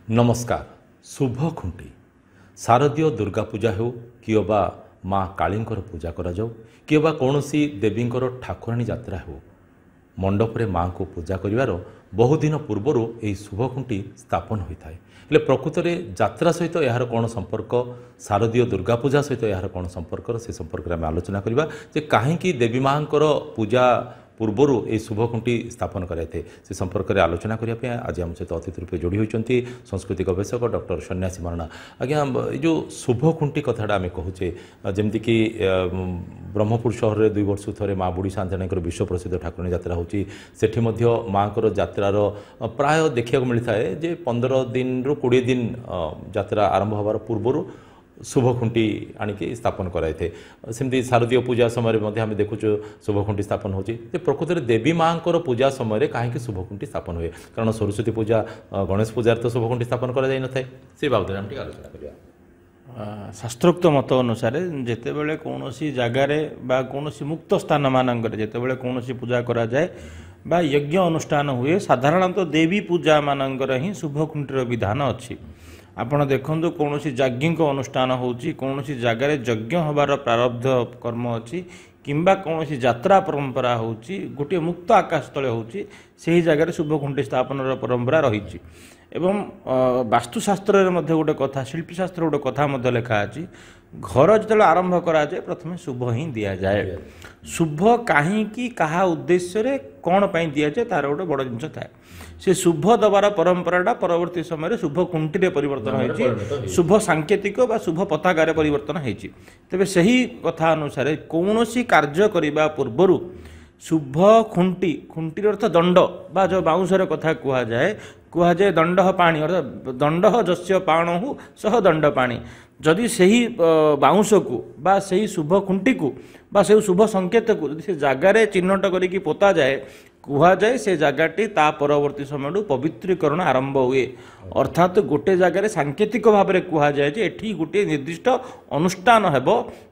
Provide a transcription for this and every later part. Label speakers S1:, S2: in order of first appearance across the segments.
S1: नमस्कार। शुभ खुंटी शारदीय दुर्गा पूजा हो कि बा माँ कालींकर पूजा करा जाऊ कि बा कौनसी देवींकर ठाकुराणी यात्रा हो मंडपरे माँ को पूजा करिवार बहुत दिन पूर्वर यही शुभ खुंटी स्थापन होता है। हेले प्रकृत में यात्रा सहित यार कौन संपर्क शारदीय दुर्गा पूजा सहित यार कौन संपर्क से संपर्क में आलोचना करवा जे कहीं देवी माँ पूजा पूर्वर ये शुभ खुंटी स्थापन कराए से संपर्क में आलोचना करने आज आम सहित अतिथि रूपे जोड़ी होती संस्कृति गवेषक डॉक्टर सन्यासी मरणा। आज्ञा ये जो शुभ खुंटी कथाटा आम कहूचे जमती ब्रह्मपुर सहर में 2 वर्ष थे माँ बुढ़ी सांजाणी विश्व प्रसिद्ध ठाकुराणी यात्रा होची सेठी मध्य माँ यात्रार प्राय देखा मिलता है जे 15 दिन रु 20 दिन यात्रा आरंभ होवार पूर्वर शुभ खुंटी आणिकी स्थापन कराए थे। सेमती शारदीय पूजा समय आम देखु शुभ खुंटी स्थापन होची प्रकृत में देवी माँ पूजा समय कहीं शुभ खुंटी स्थापन हुए कारण सरस्वती पूजा गणेश पूजा तो शुभ खुंटी स्थापन करा जाई नथाय से बाबद आम आलोचना करिया।
S2: शास्त्रोक्त मत अनुसार जितेबले कौन जगार बा कौन मुक्त स्थान मानक जितेबले कौन पूजा करा जाए बा यज्ञ अनुष्ठान हुए साधारणतः देवी पूजा मानकर ही शुभ खुंटीर विधान अच्छी। आपण देखो कौन यज्ञ अनुष्ठान होची कौन जगार यज्ञ हबार प्रारब्ध कर्म अच्छी किंबा कौन यात्रा परंपरा होची गोटे मुक्त आकाश तले होची से जगार शुभ खुंटी स्थापन परंपरा रही एवं वास्तुशास्त्र में गोटे कथा शिल्पशास्त्र गोटे कथा लिखा अच्छी घर जो आरंभ करा जाए प्रथम शुभ ही दि जाए। शुभ कहीं कहा उद्देश्य कौन पाई दि जाए तार गोटे बड़ जिन थाए से शुभ दबार परंपराटा परवर्ती समय शुभ खुंटी परिवर्तन होती शुभ सांकेतिक बा शुभ पताकार परिवर्तन होती। तेरे सही कथा अनुसार कौन कार्य करने पूर्वर शुभ खुंटी खुंटीर अर्थ दंड बा जो बाउंसर कथा कहुए दंड पाणी अर्थात दंड जस्य पाणु सह दंड पाणी जदि सही बाउंस को बा सही शुभ खुंटी को बा से शुभ संकेत को से जगार चिन्हट करी पोता जाए कहुए से जगटी ता परवर्ती समय पवित्रीकरण आरंभ हुए अर्थात गोटे जगार सांकेतिक भाव में कहुए एठी गोटे निर्दिष्ट अनुष्ठान हेब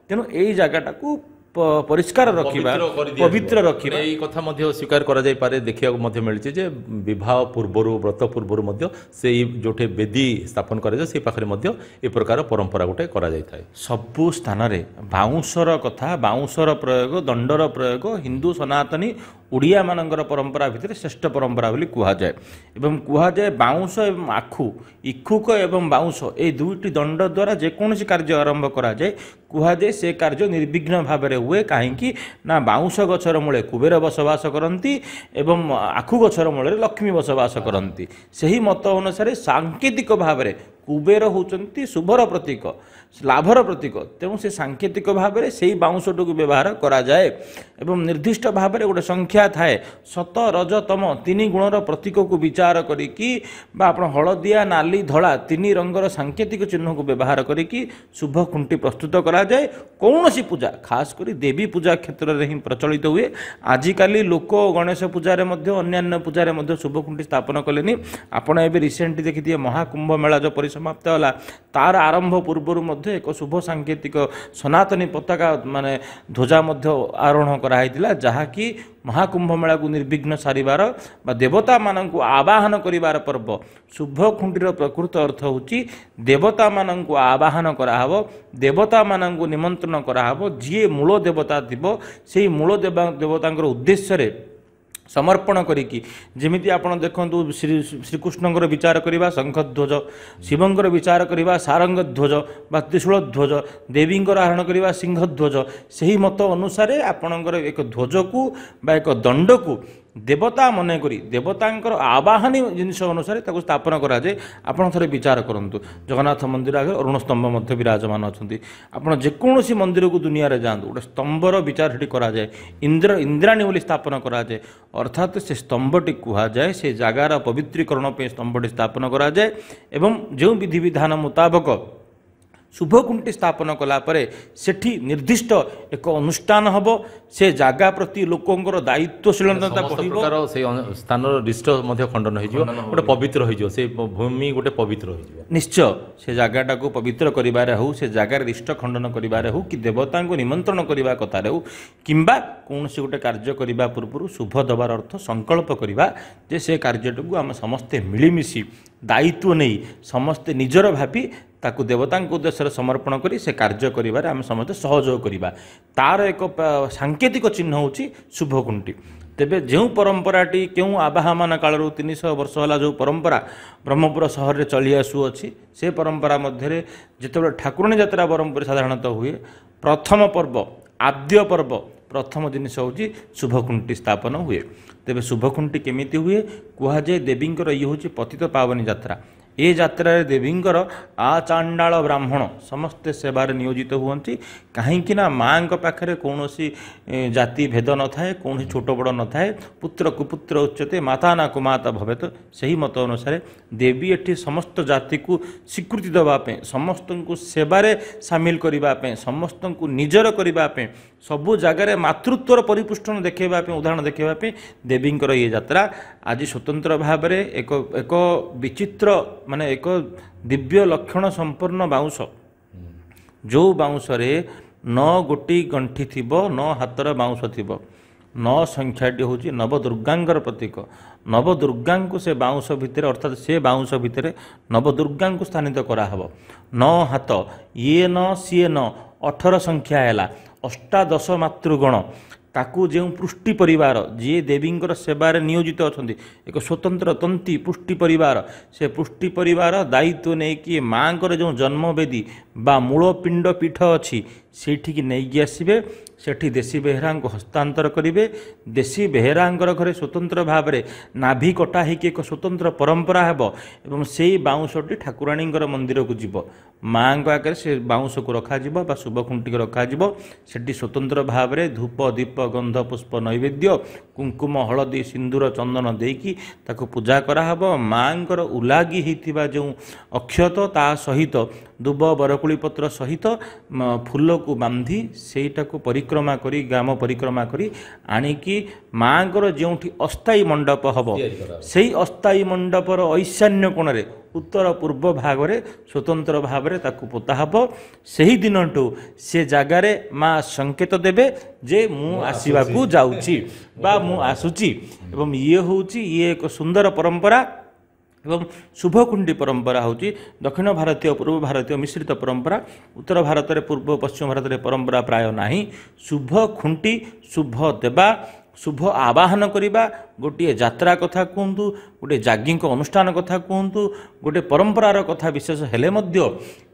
S2: तेणु यही जगटा को परिष्कार रखिबा पवित्र रखिबा
S1: यही कथा मध्य स्वीकार करा जाय पारे देखिया मध्य मिलछि जे विवाह पूर्वर व्रत पूर्वर मध्य से जोठे वेदी स्थापन करा जाय से पाखरे मध्य ए प्रकार परंपरा गोटे करा जाय थाए।
S2: सबु स्थान रे बाउंसर कथा बाउंसर प्रयोग दंडर प्रयोग हिंदू सनातनी ओडिया मानकर परंपरा भितर श्रेष्ठ परंपरा बोली कहुए एवं कहुए बाउंस एवं आखु इक्षुक एवं बाउंस ए दुईटी दंड द्वारा जेकोसी कार्य आरंभ करा जाए कहुए से कार्य निर्विघ्न भाव में हुए कहीं ना बाउंस गछर मूले कुबेर बसवास करती एवं आखु गछर मूल लक्ष्मी बसवास करती। सही मत अनुसार सांकेतिक भाव में कुबेर होचंती शुभर प्रतीक लाभर प्रतीक तेणु से सांकेतिक भाव में से बाउंसटी को व्यवहार करा जाए एवं निर्दिष्ट भाव में गोटे संख्या थाए सत रज तम 3 गुणर प्रतीक को विचार करी हलदिया नाली धला 3 रंगर सांकेतिक चिन्ह को व्यवहार करी शुभ खुंटी प्रस्तुत करा जाए। कौन सी पूजा खास करी देवी पूजा क्षेत्र में ही प्रचलित हुए आजिकाली लोक गणेश पूजार अन्य पूजार शुभ खुंटी स्थापन कले। आपड़ ए रिसेंटली देखिए महाकुंभ मेला जो परिसमाप्त होला तार आरंभ पूर्वर एक शुभ सांकेतिक सनातनी पताका माने ध्वजा आरोहण कराइला जहाँकि महाकुंभ मेला को निर्विघ्न सारिबार बा देवता मानक आवाहन करिबार पर्व। शुभ खुंटीर प्रकृत अर्थ होची देवता मानक आवाहन कराहब देवता मानक निमंत्रण कराहब जी मूल देवता थिबो सेही मूल देवतांकर उद्देश्य समर्पण करिकी जेमिति आपण देखंतु श्रीकृष्णंकर विचार करिबा शंखध्वज शिवंकर विचार करिबा सारंग ध्वज बा त्रिशूल ध्वज देवींकर आहरण करिबा सिंहध्वज सही मत अनुसार आपणकर एक ध्वज को बा एक दंड को देवता मन करी देवतांकर आवाहनी जिनस अनुसार ताको स्थापन करा जाए। आपण थरे विचार करंतु जगन्नाथ मंदिर आगे अरुण स्तंभ मध्य विराजमान अछंती आपण जेकोसी मंदिर को दुनिया रे जांतु गोटे स्तंभर विचार हेटी करा जाए इंद्राणी बोली स्थापन करा जाए अर्थात से स्तंभटी कहा जाए से जगार पवित्रीकरण पे स्तंभटी स्थापन करा जाए एवं जो विधि विधान मुताबक शुभकुंटी स्थापन कलापर सेठी निर्दिष्ट एक अनुष्ठान हम से जगह प्रति लोकंर दायित्वशीलता
S1: प्रकार से स्थान रिष्ट खंडन हो गोटे पवित्र हो से भूमि गोटे पवित्र हो
S2: निश्चय से जगहटा को पवित्र करिबारे हो से जगार रिष्ट खंडन करिबारे हो कि देवता को निमंत्रण करबा कथारे हो किंबा कौन से गोटे कार्य करबा पूर्व शुभ दबार अर्थ संकल्प करबा जे से कार्यटू आम समस्ते मिलिमिशि दायित्व नहीं समस्ते निजर भावी ताकू देवता उद्देश्य समर्पण करी से कार्य करिबारे आम समस्ते सहयोग करिबा तार एक सांकेतिक चिन्ह होची शुभकुंटी। तेबे जो परंपराटी क्यों आबाहमान कालू 300 वर्ष होला जो परंपरा ब्रह्मपुर सहर में चली आसुअछि से परंपरा मध्य जिते ठाकुराणी यात्रा ब्रह्मपुर साधारणतः हुए प्रथम पर्व आद्य पर्व प्रथम जिनस हूँ शुभकुंटी स्थापन हुए। तेबे शुभकुंटी केमिति हुए कहुए देवींकर ये हूँ पतित पावनी यात्रा ए यात्रा देवींकर आचांडाल ब्राह्मण समस्ते सेवार नियोजित हुअन्ति कहीं माँ पाखे कौन जाति भेद न थाए कौन छोट बड़ न थाए पुत्र कुपुत्र उच्यते माता ना कुमाता भवेत सही मत अनुसार देवी एठी समस्त जाति को स्वीकृति देवाई समस्त को सेवारे सामिल करने समस्त को निजर करने सबु जगार मातृत्वर परिपुष्टन देखा उदाहरण देखा देवींकर ये यात्रा आज स्वतंत्र भाव में एक विचित्र माने एक दिव्य लक्षण संपन्न बाउंश जो बाउंश रे 9 गोटी गंठी थिबो 9 हातर बाउंश थिबो 9 संख्याटी हूँ नवदुर्गांगर प्रतीक नवदुर्गा को से बाउंश भितर अर्थात से बाउंश भितर नवदुर्गा को स्थानित कराहब 9 हाथ ये न सी न 18 संख्या है अष्टादश मातृगण ताकू जो पुष्टि परिवार जी देवींकर सेवार नियोजित अच्छा एक स्वतंत्र तंती पुष्टि परिवार से पुष्टि परिवार दायित्व नहीं कि माँ जो जन्मवेदी बा मूल पिंड पीठ अच्छी से नहीं आसबे सेठी देशी बेहेरा को हस्तांतर करेंगे देशी बेहेरा घरे स्वतंत्र भाव में नाभि कटा हो एक स्वतंत्र परंपरा है से बाउंशटी ठाकुराणी मंदिर को जीव माँ आगे से बाउंश को रखा शुभकुंटी को रखा सेठी स्वतंत्र भाव में धूप दीप गंध पुष्प नैवेद्य कुंकुम हलदी सिंदूर चंदन देकी ताको पूजा कराहब माँ उलागी होता जो अक्षत ता सहित दुब बरकुली पत्र सहित फूल को बांधी सेटा को परिक्रमा करी ग्राम परिक्रमा करी आनिकी माँ जो अस्थायी मंडप हम से अस्थायी मंडपर ऐशान्य कोण रे उत्तर पूर्व भाग में स्वतंत्र भाव में ताकू पोता हब से दिनटू से जगार माँ संकेत देवे जे मु आसवाकू जाऊँची बा मु आसुची एवं ये हूँ ये एक सुंदर परंपरा एवं शुभकुंडी परंपरा हूँ दक्षिण भारतीय पूर्व भारतीय मिश्रित परंपरा उत्तर भारत में पूर्व पश्चिम भारत में परंपरा प्राय नाही शुभ खुंटी शुभ देवा शुभ आवाहन करवा गोटे यात्रा कथा कहतु गोटे जागी अनुष्ठान कथा कहतु गोटे परंपरार कथा विशेष हेले मध्य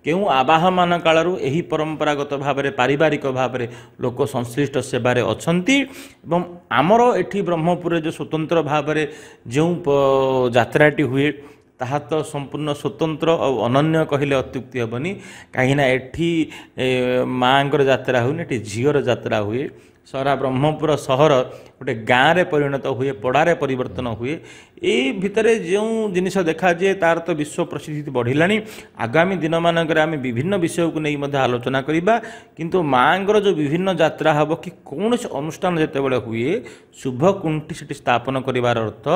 S2: केउ आवाहमान कालू यही परंपरागत भाव में पारिवारिक भाव में लोक संश्लिष्ट सेवार अच्छी एवं आमर एठी ब्रह्मपुर जो स्वतंत्र भाव में जो यात्राटी हुए ताहा तो संपूर्ण स्वतंत्र और अनन्य कहले अत्युक्ति हेबनी कहीं एठी माँगर यात्रा हुए झीर यात्रा हुए सारा ब्रह्मपुर सहर गोटे गाँव में परिणत हुए पड़ारे परिवर्तन हुए ये भितर जो जिनिस देखा जाए तार तो विश्व प्रसिद्धि बढ़ला आगामी दिन मानक आम विभिन्न विषय को नहीं आलोचना करवा किंतु माँगर जो विभिन्न यात्रा हम कि कौन से अनुष्ठान जितेबाला हुए शुभकुंठी से स्थापन करार अर्थ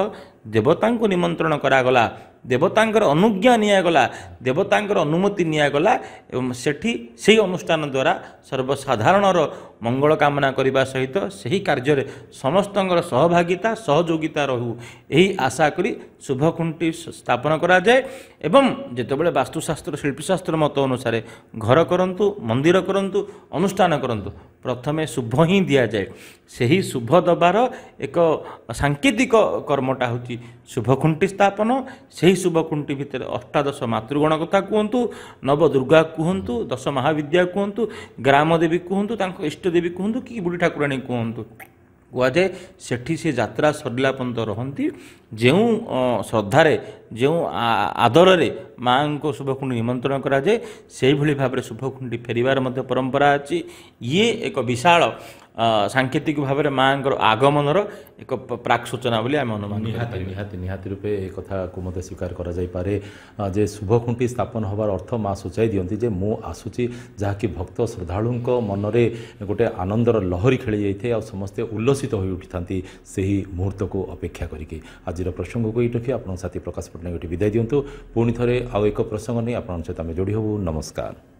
S2: देवता को निमंत्रण करागला देवतांकर अनुज्ञा निगला देवतांकर अनुमति निगला एवं सेठी से अनुष्ठान द्वारा सर्वसाधारणर मंगल कामना करने सहित सही कार्य समस्तंकर सहभागिता सहयोगिता रहू यही आशा करी शुभकुंठी स्थापन करा जाए एवं जितेबाला वास्तुशास्त्र शिल्पशास्त्र मत अनुसार घर करंतु मंदिर करंतु अनुष्ठान करंतु प्रथमे शुभ ही दि जाए से शुभ दबार एक सांकेतिक कर्मटा हूँ शुभकुंठी स्थापन से शुभकुंठी भितर अष्टादश मातृगण कथा कहतु नवदुर्गा कहतु दश महाविद्या कहतु ग्रामदेवी कहतु इष्टदेवी कहतु कि बुढ़ी ठाकुराणी कहतु कहुए सेठी से यात्रा सरला पर्यंत रहती जो श्रद्धार जो आदर माँ को शुभकुंडी निमंत्रण कराए से भाव में शुभकुंडी फेरिवार परंपरा अच्छी ये एक विशाल ସାଙ୍କେତିକ ଭାବରେ ମାଙ୍କର ଆଗମନର ଏକ ପ୍ରାକ୍ ସୂଚନା ବୋଲି ଆମେ ଅନୁମାନ
S1: ନିହାତି ନିହାତି ନିହାତି ରୂପେ ଏ କଥାକୁ ମଧ୍ୟ ସ୍ୱୀକାର କରାଯାଇପାରେ ଯେ ଶୁଭଖୁଣ୍ଟି ସ୍ଥାପନ ହେବାର ଅର୍ଥ ମା ସୂଚାଇ ଦିଅନ୍ତି ଯେ ମୁଁ ଆସୁଛି, ଯାହାକି ଭକ୍ତ ଶ୍ରଦ୍ଧାଳୁଙ୍କ ମନରେ ଗୋଟେ ଆନନ୍ଦର ଲହରୀ ଖେଳି ଯାଇଥାଏ ଆଉ ସମସ୍ତେ ଉଲ୍ଲସିତ ହୋଇ ଉଠିଥାନ୍ତି ସେହି ମୁହୂର୍ତ୍ତକୁ ଅପେକ୍ଷା କରିକି। ଆଜିର ପ୍ରସଙ୍ଗକୁ ଏଇଠି ରଖି ଆପଣଙ୍କ ସାଥୀ ପ୍ରକାଶ ପଟ୍ଟନାୟକ ଏଠି ବିଦାୟ ଦିଅନ୍ତୁ। ପୁଣି ଥରେ ଆଉ ଏକ ପ୍ରସଙ୍ଗ ନେଇ ଆପଣଙ୍କ ସହିତ ଆମେ ଯୋଡ଼ି ହେବୁ। ନମସ୍କାର।